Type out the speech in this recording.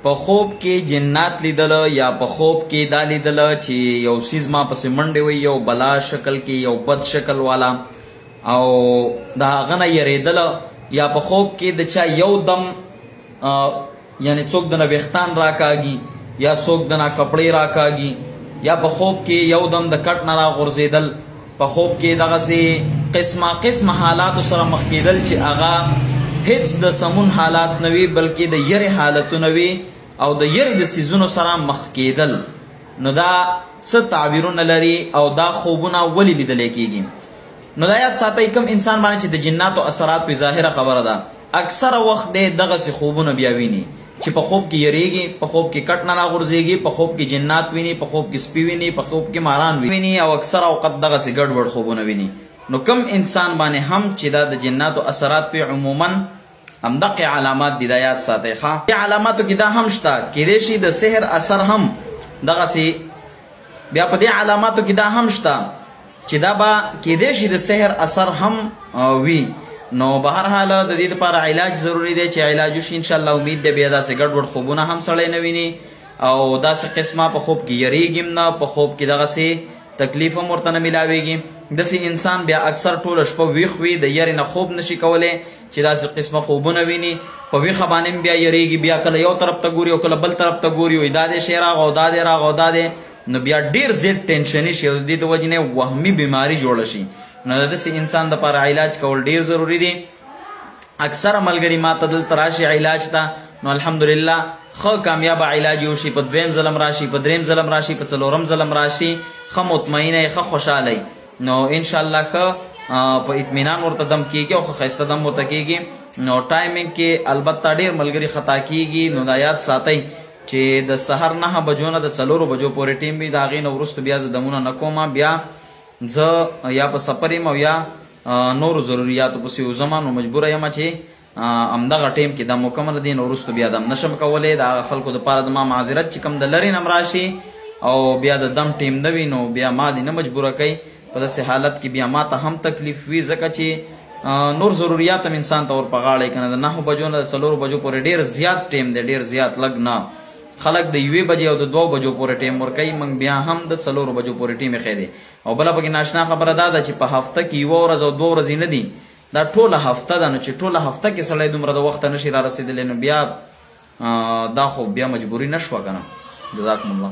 په خوب کې جنات لیدل یا په خوب کې دا لیدل چې یو سیز ما پسې منډې وي، یو بلا شکل کې، یو بد شکل والا، او دا هغه نه یریدل، یا په خوب کې د چا یو دم یعنی څوک دنه ویښتان راکاږي یا څوک دنه کپړې راکاږي، یا په خوب کې یو دم د کټ نه راغورځېدل، په خوب کې دغسې قسمه قسمه حالاتو سره مخ کېدل چې هغه هیڅ د سمون حالات نه وي بلکې د یرې حالتونه وي او د یرې د څیزونو سره مخ کېدل. نو دا څه تعبیرونه لري او دا خوبونه ولې لیدلی کېږي؟ نو دا یاد ساتئ کوم انسان باندې چې د جناتو اثرات په ظاهره خبره ده، اکثره وخت دی دغسې خوبونه بیا ویني چې په خوب کې یریږي، په خوب کې کټ نه راغورځېږي، په خوب کې جنات ویني، په خوب کې سپي ویني، په خوب کې ماران ویني، او اکثره اوقات دغسې ګډوډ خوبونه ویني. نو کم انسان باندې هم چې دا د جناتو اثرات په عموما همدغه علامات دي، دا یاد ساتئ ښه. دې علاماتو کې دا هم شته، کیدای شي د سحر اثر هم دغسې، بیا په دې علاماتو کې دا هم شته چې دا به کیدای شي د سحر اثر هم وي. نو به هر حال د دې لپاره علاج ضروری دی چې علاج وشي انشاءالله. امید دی بیا داسې ګډوډ خوبونه هم سړی نه ویني او داسې قسمه په خوب کې یریږي هم نه، په خوب کې دغسې تکلیف هم ورته نه میلاویږي. داسې انسان بیا اکثر ټوله شپه ویښ وي، د یرې نه خوب نشي کولی چې داسې قسمه خوبونه ویني، په ویښه باندې هم بیا یریږي، بیا کله یو طرف ته ګوري او کله بل طرف ته ګوري، وایي دا دی شی راغی او دا دی راغی او دا دی، نو بیا ډېر زیات ټینشني شي او د دې د وجې نه وهمي بیماري جوړه شي. نو د داسې انسان دپاره علاج کول ډېر ضروري دي. اکثره ملګري ما ته دلته راشي علاج ته، نو الحمدلله ښه کامیابه علاج وشي، په دویم ظلم راشي، په دریم ظلم راشي، په څلورم ظلم راشي، ښه مطمئنه ښه خوشحاله. نو انشاءالله ښه په اطمینان ورته دم کېږي او ښه ښایسته دم ورته کېږي. نو ټایمنګ کې البته ډېر ملګري خطا کېږي، نو دا یاد ساتئ چې د سحر 9 بجو نه د 4 بجو پورې ټیم وي، د هغې نه وروستو بیا زه دمونه نه کوم، بیا زه یا په سفر یم او یا نورو ضروریاتو پسې وځم، نو مجبوره یم چې همدغه ټیم کې دم وکړم، د دې نه وروستو بیا دم نشم کولی. د هغه خلکو دپاره د ما معذرت چې کوم د لرې نه م راشي او بیا د دم ټیم نه وي، نو بیا ما دې نه مجبوره کوي. په داسې حالت کې بیا ما ته هم تکلیف وي، ځکه چې نور ضروریات هم انسان ته ور په غاړه یي که نه. د 9 بجو نه د 4 بجو پورې ډېر زیات ټیم دی، ډېر زیات لږ نه. خلک د 1 بجې او د 2 بجو پورې ټیم ورکوي، موږ بیا هم د 4 بجو پورې ټیم یې ښی دی. او بله پکې ناشنا خبره دا ده چې په هفته کې 1 ورځ او 2 ورځې نه دي، دا ټوله هفته ده. نو چې ټوله هفته کې سړی دومره د وخته نشي را رسېدلی، نو بیا دا خو بیا مجبوري نه شوه که نه. جزاکم الله.